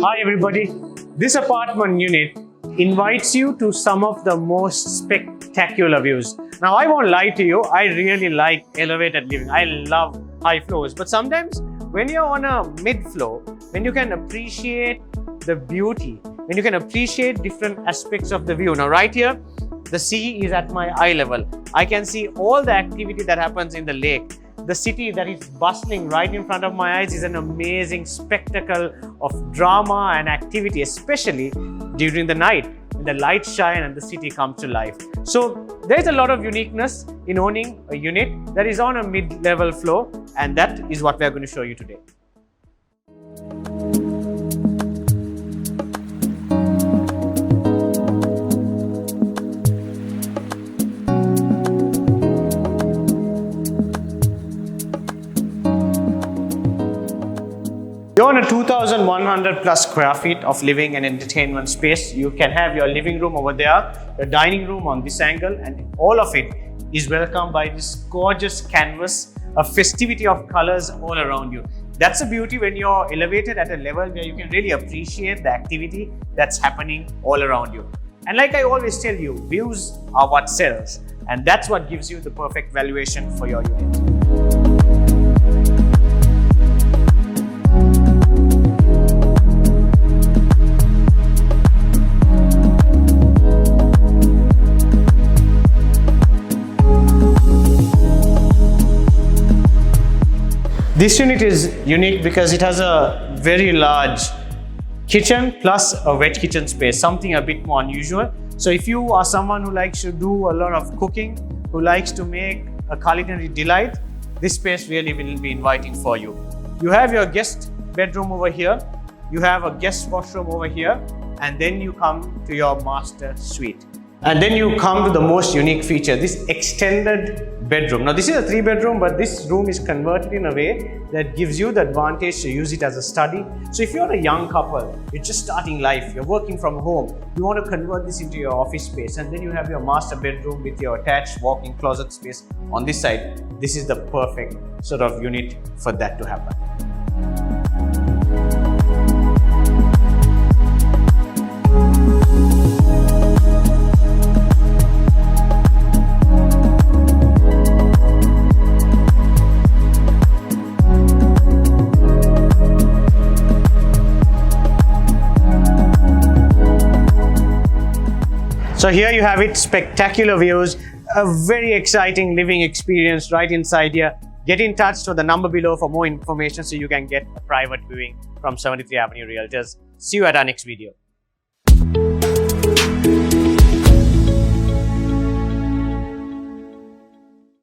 Hi everybody, this apartment unit invites you to some of the most spectacular views. Now I won't lie to you, I really like elevated living. I love high floors, but sometimes when you're on a mid-floor, when you can appreciate the beauty, when you can appreciate different aspects of the view. Now right here, the sea is at my eye level. I can see all the activity that happens in the lake. The city that is bustling right in front of my eyes is an amazing spectacle of drama and activity, especially during the night when the lights shine and the city comes to life. So there's a lot of uniqueness in owning a unit that is on a mid-level floor, and that is what we're going to show you today. You're on a 2,100 plus square feet of living and entertainment space. You can have your living room over there, your dining room on this angle, and all of it is welcomed by this gorgeous canvas, a festivity of colors all around you. That's the beauty when you're elevated at a level where you can really appreciate the activity that's happening all around you. And like I always tell you, views are what sells, and that's what gives you the perfect valuation for your unit. This unit is unique because it has a very large kitchen plus a wet kitchen space, something a bit more unusual. So if you are someone who likes to do a lot of cooking, who likes to make a culinary delight, this space really will be inviting for you. You have your guest bedroom over here, you have a guest washroom over here, and then you come to your master suite. And then you come to the most unique feature, this extended bedroom. Now this is a 3-bedroom, but this room is converted in a way that gives you the advantage to use it as a study. So if you're a young couple, you're just starting life, you're working from home, you want to convert this into your office space, and then you have your master bedroom with your attached walk-in closet space on this side. This is the perfect sort of unit for that to happen. So here you have it, spectacular views, a very exciting living experience right inside here. Get in touch to the number below for more information so you can get a private viewing from 73 Avenue Realtors. See you at our next video.